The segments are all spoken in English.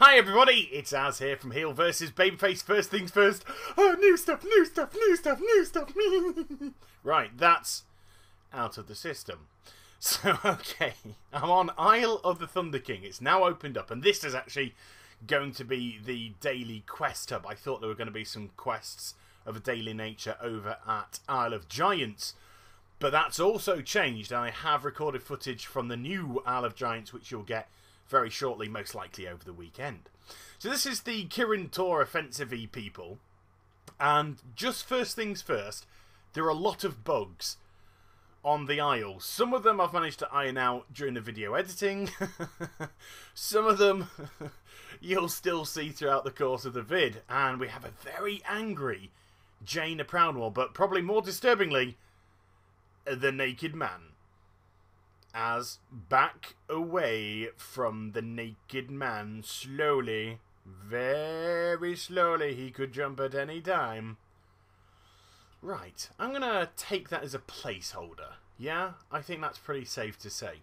Hi everybody, it's Az here from Heel vs Babyface. First things first. Oh, new stuff. Right, that's out of the system. So, okay, I'm on Isle of the Thunder King. It's now opened up, and this is actually going to be the daily quest hub. I thought there were going to be some quests of a daily nature over at Isle of Giants, but that's also changed, and I have recorded footage from the new Isle of Giants, which you'll get very shortly, most likely over the weekend. So this is the Kirin Kor offensive-y people, and just first things first, there are a lot of bugs on the Isle. Some of them I've managed to iron out during the video editing. Some of them you'll still see throughout the course of the vid, and we have a very angry Jane the Proudmore, but probably more disturbingly, the Naked Man. As back away from the Naked Man, slowly, very slowly, he could jump at any time. Right, I'm going to take that as a placeholder. Yeah, I think that's pretty safe to say.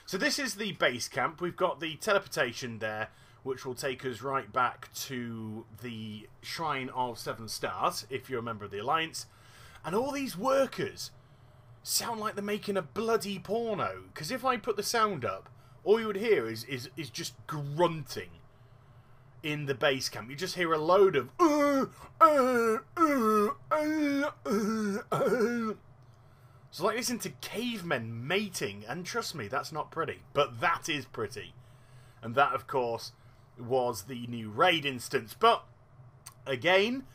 So this is the base camp. We've got the teleportation there, which will take us right back to the Shrine of Seven Stars, if you're a member of the Alliance. And all these workers sound like they're making a bloody porno, because if I put the sound up, all you would hear is just grunting in the base camp. You just hear a load of so like listen to cavemen mating, and trust me, that's not pretty, but that is pretty. And that, of course, was the new raid instance. But again,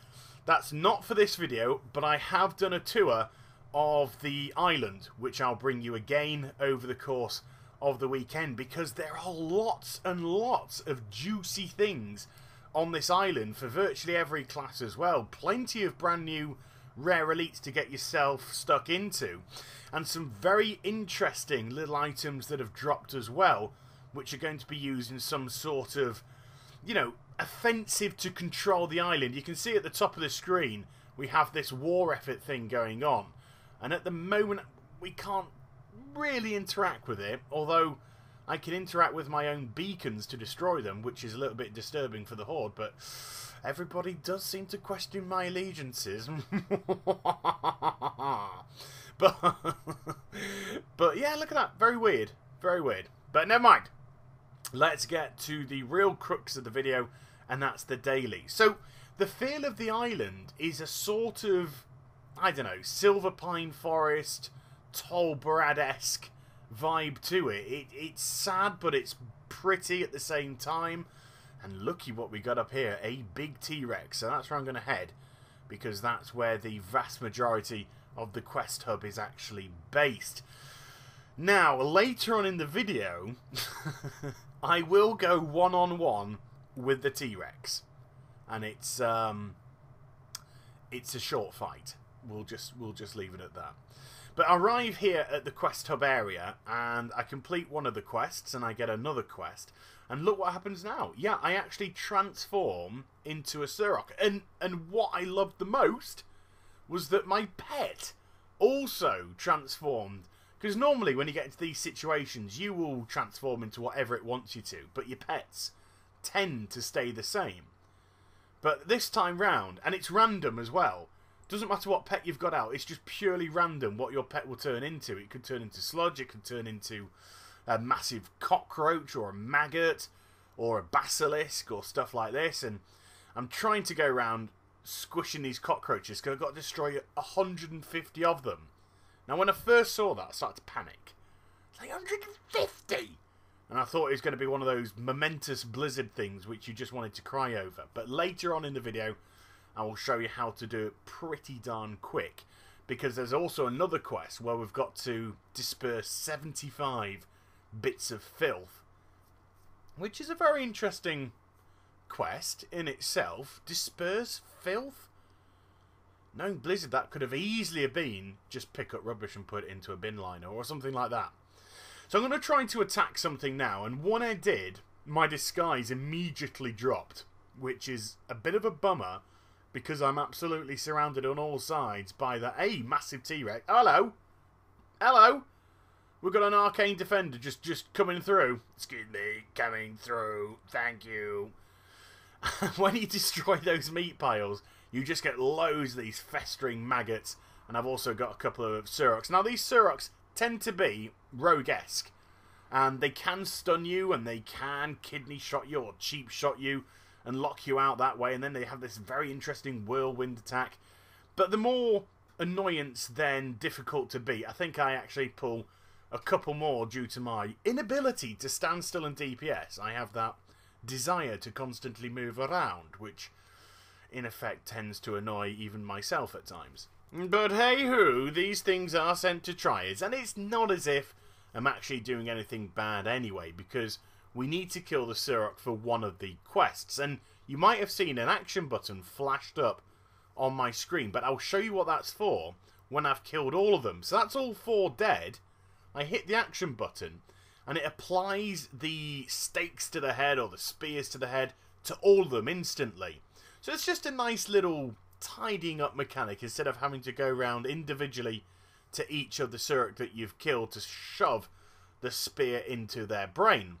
that's not for this video, but I have done a tour of the island, which I'll bring you again over the course of the weekend, because there are lots and lots of juicy things on this island for virtually every class as well. Plenty of brand new rare elites to get yourself stuck into, and some very interesting little items that have dropped as well, which are going to be used in some sort of, you know, offensive to control the island. You can see at the top of the screen we have this war effort thing going on. And at the moment, we can't really interact with it, although I can interact with my own beacons to destroy them, which is a little bit disturbing for the Horde, but everybody does seem to question my allegiances. but yeah, look at that. Very weird. Very weird. But never mind. Let's get to the real crux of the video, and that's the daily. So, the feel of the island is a sort of, I don't know, Silver Pine Forest, Tolbrad-esque vibe to it. It's sad, but it's pretty at the same time. And looky what we got up here, a big T-Rex. So that's where I'm going to head, because that's where the vast majority of the quest hub is actually based. Now, later on in the video, I will go one-on-one with the T-Rex. And it's a short fight. We'll just leave it at that. But I arrive here at the quest hub area, and I complete one of the quests, and I get another quest. And look what happens now. Yeah, I actually transform into a Surrock. And what I loved the most was that my pet also transformed. Because normally when you get into these situations, you will transform into whatever it wants you to, but your pets tend to stay the same. But this time round, and it's random as well, doesn't matter what pet you've got out, it's just purely random what your pet will turn into. It could turn into sludge, it could turn into a massive cockroach or a maggot or a basilisk or stuff like this. And I'm trying to go around squishing these cockroaches because I've got to destroy 150 of them. Now when I first saw that, I started to panic. It's like 150! And I thought it was going to be one of those momentous blizzard things which you just wanted to cry over. But later on in the video, I will show you how to do it pretty darn quick, because there's also another quest where we've got to disperse 75 bits of filth, which is a very interesting quest in itself. Disperse filth? Knowing Blizzard, that could have easily been just pick up rubbish and put it into a bin liner or something like that. So I'm going to try to attack something now, and when I did, my disguise immediately dropped, which is a bit of a bummer, because I'm absolutely surrounded on all sides by the massive T-Rex. Hello! Hello! We've got an arcane defender just coming through. Excuse me, coming through. Thank you. When you destroy those meat piles, you just get loads of these festering maggots. And I've also got a couple of Surocs. Now, these Surocs tend to be rogue-esque. And they can stun you, and they can kidney shot you, or cheap shot you, and lock you out that way. And then they have this very interesting whirlwind attack. But the more annoyance than difficult to beat, I think I actually pull a couple more due to my inability to stand still in DPS. I have that desire to constantly move around, which in effect tends to annoy even myself at times. But hey-ho, these things are sent to triers, and it's not as if I'm actually doing anything bad anyway, because we need to kill the Surok for one of the quests, and you might have seen an action button flashed up on my screen, but I'll show you what that's for when I've killed all of them. So that's all 4 dead. I hit the action button, and it applies the stakes to the head, or the spears to the head, to all of them instantly. So it's just a nice little tidying up mechanic, instead of having to go around individually to each of the Surok that you've killed to shove the spear into their brain.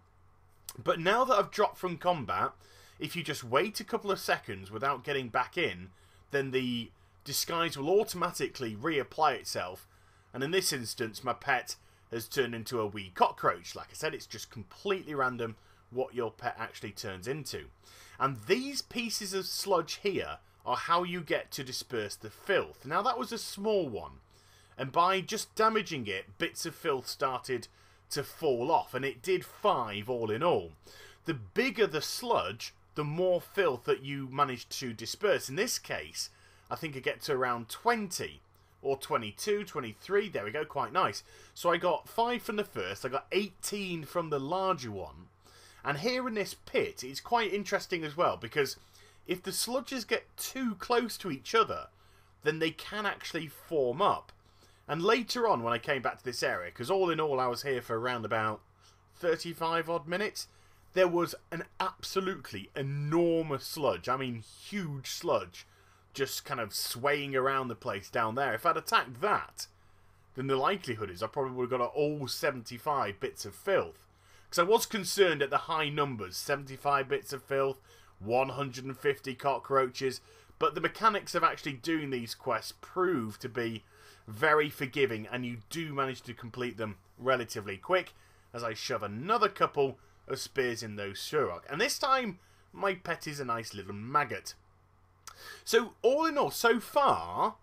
But now that I've dropped from combat, if you just wait a couple of seconds without getting back in, then the disguise will automatically reapply itself, and in this instance my pet has turned into a wee cockroach. Like I said, it's just completely random what your pet actually turns into. And these pieces of sludge here are how you get to disperse the filth. Now, that was a small one, and by just damaging it, bits of filth started to fall off, and it did 5 all in all. The bigger the sludge, the more filth that you managed to disperse. In this case, I think I get to around 20, or 22, 23, there we go, quite nice. So I got 5 from the first, I got 18 from the larger one, and here in this pit, it's quite interesting as well, because if the sludges get too close to each other, then they can actually form up. And later on, when I came back to this area, because all in all I was here for around about 35 odd minutes, there was an absolutely enormous sludge, I mean huge sludge, just kind of swaying around the place down there. If I'd attacked that, then the likelihood is I probably would have got all 75 bits of filth. Because I was concerned at the high numbers, 75 bits of filth, 150 cockroaches, but the mechanics of actually doing these quests prove to be very forgiving, and you do manage to complete them relatively quick, as I shove another couple of spears in those Surok. And this time, my pet is a nice little maggot. So, all in all, so far,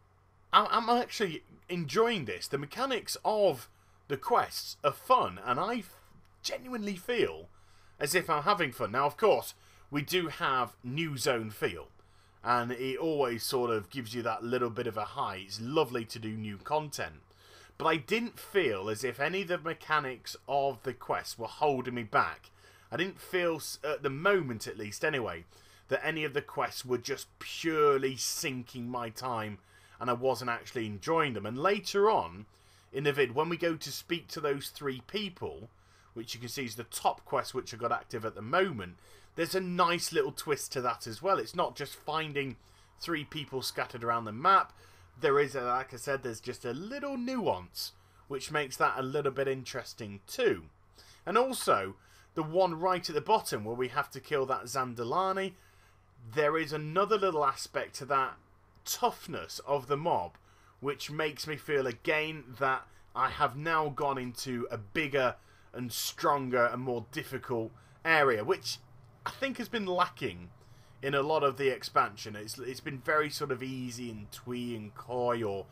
I'm actually enjoying this. The mechanics of the quests are fun, and I genuinely feel as if I'm having fun. Now, of course, we do have New Zone feel, and it always sort of gives you that little bit of a high. It's lovely to do new content. But I didn't feel as if any of the mechanics of the quests were holding me back. I didn't feel, at the moment at least anyway, that any of the quests were just purely sinking my time and I wasn't actually enjoying them. And later on in the vid, when we go to speak to those 3 people, which you can see is the top quest which I got active at the moment, there's a nice little twist to that as well. It's not just finding 3 people scattered around the map. There is, like I said, there's just a little nuance which makes that a little bit interesting too. And also, the one right at the bottom where we have to kill that Zandalani, there is another little aspect to that toughness of the mob, which makes me feel again that I have now gone into a bigger and stronger and more difficult area, which I think has been lacking in a lot of the expansion. It's been very sort of easy and twee and coy, or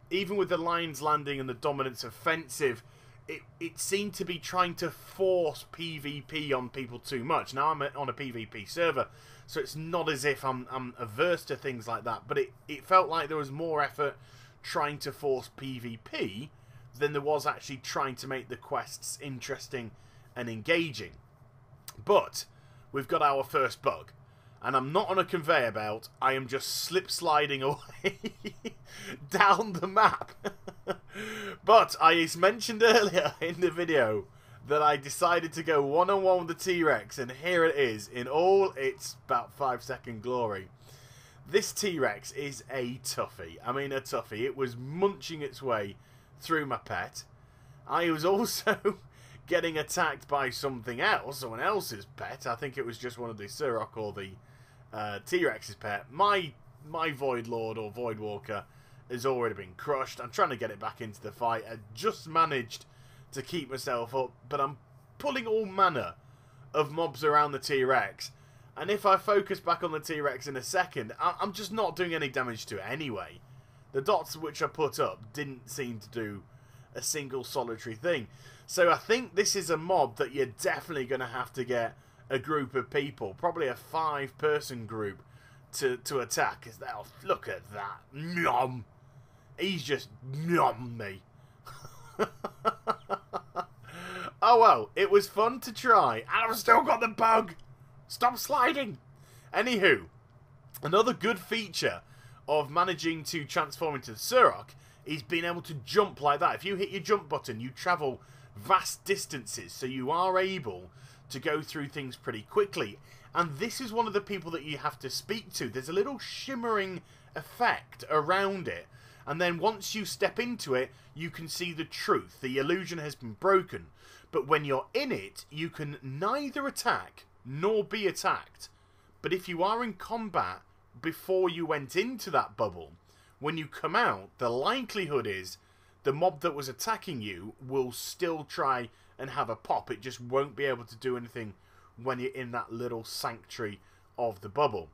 even with the Lion's Landing and the Dominance Offensive, it seemed to be trying to force PvP on people too much. Now I'm on a PvP server, so it's not as if I'm averse to things like that, but it felt like there was more effort trying to force PvP than there was actually trying to make the quests interesting and engaging. But we've got our first bug, and I'm not on a conveyor belt, I am just slip sliding away down the map. But I mentioned earlier in the video that I decided to go one-on-one with the T-Rex, and here it is in all its about 5-second glory. This T-Rex is a toughie. I mean, a toughie. It was munching its way through my pet. I was also getting attacked by something else, someone else's pet. I think it was just one of the Surok or the T-Rex's pet. My Void Lord or Void Walker has already been crushed. I'm trying to get it back into the fight. I just managed to keep myself up, but I'm pulling all manner of mobs around the T-Rex. And if I focus back on the T-Rex in a second, I'm just not doing any damage to it anyway. The dots which I put up didn't seem to do a single solitary thing. So I think this is a mob that you're definitely going to have to get a group of people, probably a 5-person group, to attack. Because they'll look at that. Nom! He's just nom me. Oh well, it was fun to try, and I've still got the bug. Stop sliding. Anywho, another good feature of managing to transform into the Surok is being able to jump like that. If you hit your jump button, you travel vast distances, so you are able to go through things pretty quickly. And this is one of the people that you have to speak to. There's a little shimmering effect around it, and then once you step into it, you can see the truth. The illusion has been broken. But when you're in it, you can neither attack nor be attacked. But if you are in combat before you went into that bubble, when you come out, the likelihood is the mob that was attacking you will still try and have a pop. It just won't be able to do anything when you're in that little sanctuary of the bubble.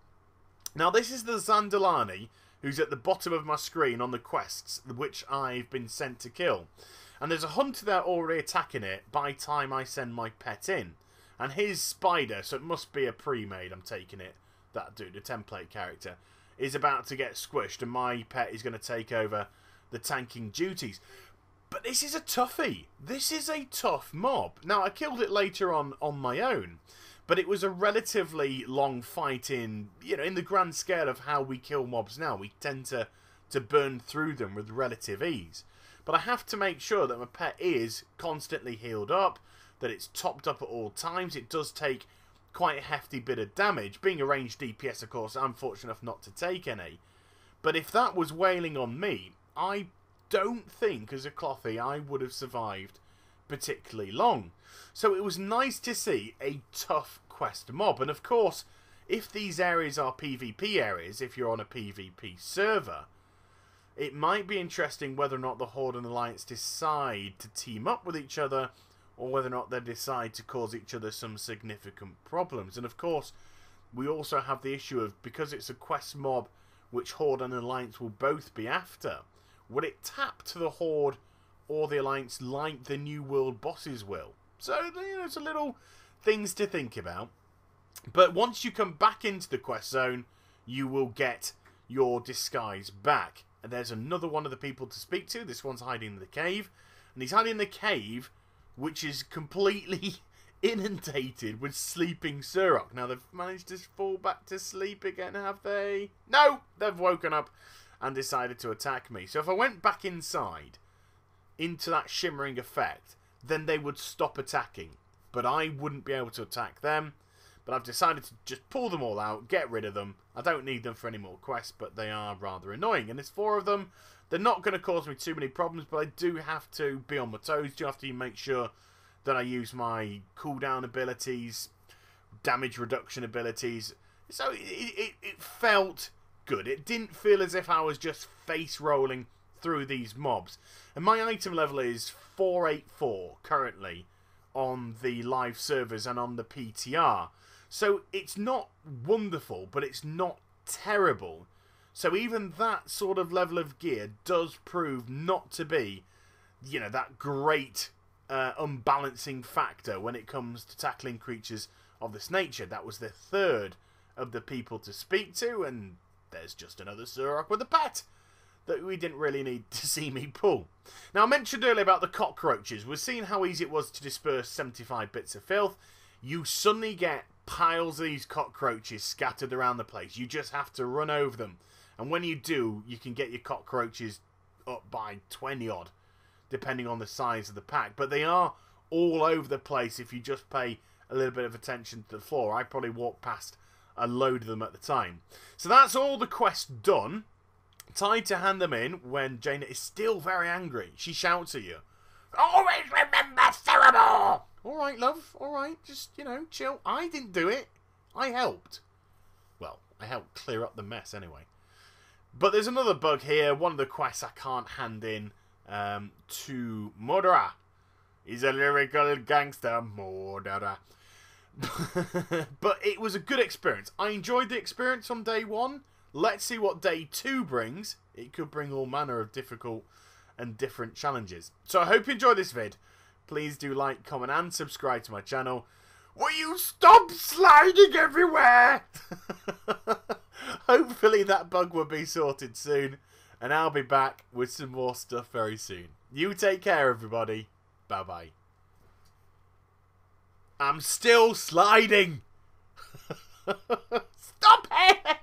Now this is the Zandalani who's at the bottom of my screen on the quests which I've been sent to kill. And there's a hunter there already attacking it by time I send my pet in. And his spider, so it must be a pre-made, I'm taking it, that dude, a template character, is about to get squished, and my pet is going to take over the tanking duties. But this is a toughie. This is a tough mob. Now, I killed it later on my own, but it was a relatively long fight in the grand scale of how we kill mobs now. We tend to burn through them with relative ease. But I have to make sure that my pet is constantly healed up, that it's topped up at all times. It does take quite a hefty bit of damage. Being a ranged DPS, of course, I'm fortunate enough not to take any. But if that was wailing on me, I don't think, as a clothy, I would have survived particularly long. So it was nice to see a tough quest mob. And of course, if these areas are PvP areas, if you're on a PvP server, it might be interesting whether or not the Horde and Alliance decide to team up with each other, or whether or not they decide to cause each other some significant problems. And of course, we also have the issue of, because it's a quest mob which Horde and Alliance will both be after, would it tap to the Horde or the Alliance like the New World bosses will? So, it's a little things to think about. But once you come back into the quest zone, you will get your disguise back. And there's another one of the people to speak to. This one's hiding in the cave. And he's hiding in the cave, which is completely inundated with sleeping Surok. Now, they've managed to fall back to sleep again, have they? No! They've woken up and decided to attack me. So if I went back inside, into that shimmering effect, then they would stop attacking. But I wouldn't be able to attack them. But I've decided to just pull them all out, get rid of them. I don't need them for any more quests, but they are rather annoying. And there's 4 of them. They're not going to cause me too many problems, but I do have to be on my toes. Do have to make sure that I use my cooldown abilities, damage reduction abilities. So it felt good. It didn't feel as if I was just face rolling through these mobs. And my item level is 484 currently on the live servers and on the PTR. So it's not wonderful, but it's not terrible. So even that sort of level of gear does prove not to be, that great unbalancing factor when it comes to tackling creatures of this nature. That was the 3rd of the people to speak to, and there's just another Surok with a pet that we didn't really need to see me pull. Now, I mentioned earlier about the cockroaches. We've seen how easy it was to disperse 75 bits of filth. You suddenly get piles of these cockroaches scattered around the place. You just have to run over them. And when you do, you can get your cockroaches up by 20 odd, depending on the size of the pack. But they are all over the place if you just pay a little bit of attention to the floor. I probably walked past a load of them at the time. So that's all the quests done. Time to hand them in when Jaina is still very angry. She shouts at you, "Always remember Cerebral!" Alright, love. Alright, just, chill. I didn't do it. I helped. Well, I helped clear up the mess anyway. But there's another bug here. One of the quests I can't hand in to Murderer. He's a lyrical gangster, Murderer. But it was a good experience. I enjoyed the experience on day 1. Let's see what day 2 brings. It could bring all manner of difficult and different challenges. So I hope you enjoyed this vid. Please do like, comment and subscribe to my channel. Will you stop sliding everywhere? Hopefully that bug will be sorted soon. And I'll be back with some more stuff very soon. You take care, everybody. Bye-bye. I'm still sliding. Stop it!